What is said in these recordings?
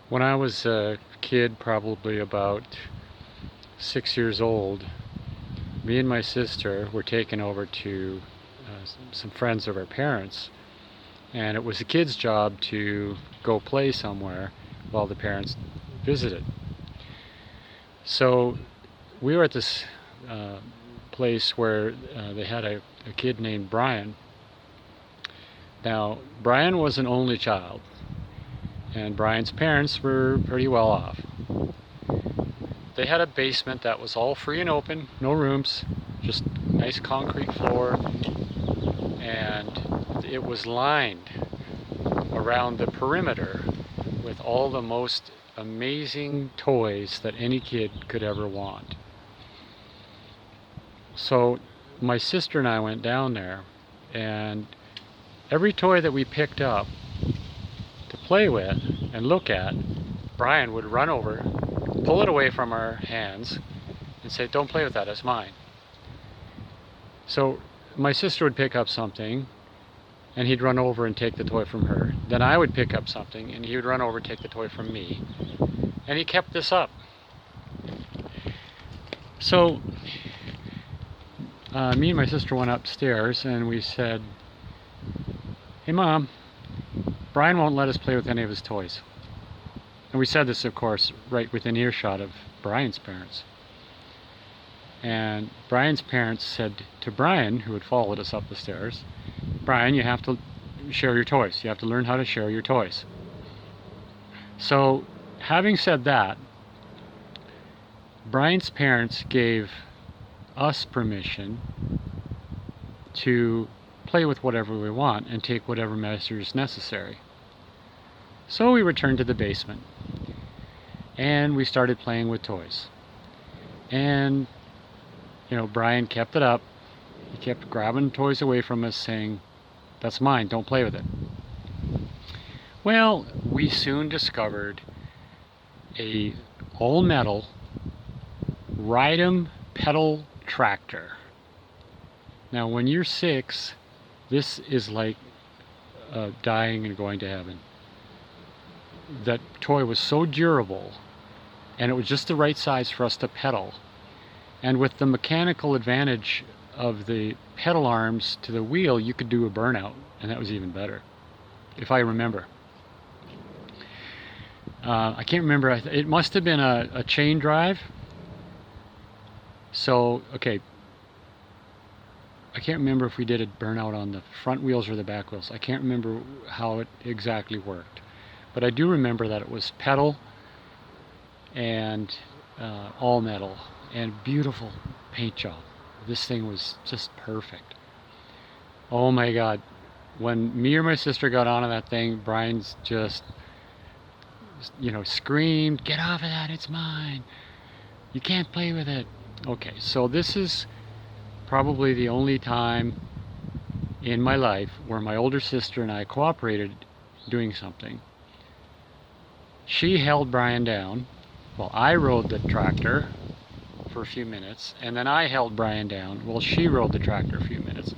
When I was a kid, probably about 6 years old, me and my sister were taken over to some friends of our parents, and it was the kids' job to go play somewhere while the parents visited. So we were at this place where they had a kid named Brian. Now, Brian was an only child, and Brian's parents were pretty well off. They had a basement that was all free and open, no rooms, just nice concrete floor, and it was lined around the perimeter with all the most amazing toys that any kid could ever want. So my sister and I went down there, and every toy that we picked up to play with and look at, Brian would run over, pull it away from our hands, and say, "Don't play with that, it's mine." So my sister would pick up something, and he'd run over and take the toy from her. Then I would pick up something, and he would run over and take the toy from me. And he kept this up. So me and my sister went upstairs, and we said, "Hey Mom, Brian won't let us play with any of his toys." And we said this, of course, right within earshot of Brian's parents. And Brian's parents said to Brian, who had followed us up the stairs, "Brian, you have to share your toys. You have to learn how to share your toys." So, having said that, Brian's parents gave us permission to play with whatever we want and take whatever measures necessary. So we returned to the basement, and we started playing with toys. And Brian kept it up. He kept grabbing toys away from us, saying, "That's mine, don't play with it." Well, we soon discovered a all-metal ride-em pedal tractor. Now, when you're 6, this is like dying and going to heaven. That toy was so durable, and it was just the right size for us to pedal. And with the mechanical advantage of the pedal arms to the wheel, you could do a burnout, and that was even better, if I remember. I can't remember. It must have been a chain drive. So, okay. I can't remember if we did a burnout on the front wheels or the back wheels. I can't remember how it exactly worked. But I do remember that it was pedal and all metal and beautiful paint job. This thing was just perfect. Oh my God. When me or my sister got onto that thing, Brian's just, screamed, "Get off of that, it's mine. You can't play with it." Okay, so this is probably the only time in my life where my older sister and I cooperated doing something. She held Brian down while I rode the tractor for a few minutes, and then I held Brian down while she rode the tractor a few minutes.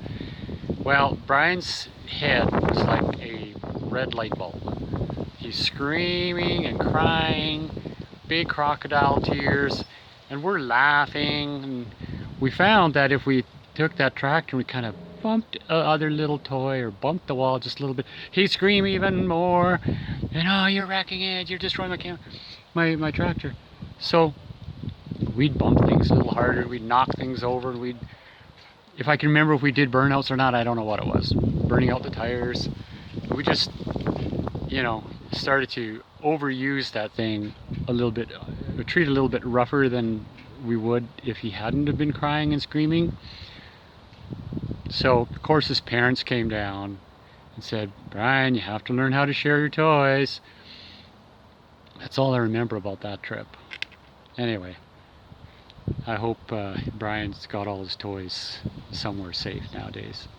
Well, Brian's head was like a red light bulb. He's screaming and crying, big crocodile tears, and we're laughing. And we found that if we took that tractor and we kind of bumped other little toy or bumped the wall just a little bit, he'd scream even more. And, "Oh, you're wrecking it, you're destroying my tractor." So we'd bump things a little harder, we'd knock things over, and if I can remember if we did burnouts or not, I don't know what it was. Burning out the tires. We just, started to overuse that thing a little bit, treat it a little bit rougher than we would if he hadn't have been crying and screaming. So, of course, his parents came down and said, "Brian, you have to learn how to share your toys." That's all I remember about that trip. Anyway, I hope Brian's got all his toys somewhere safe nowadays.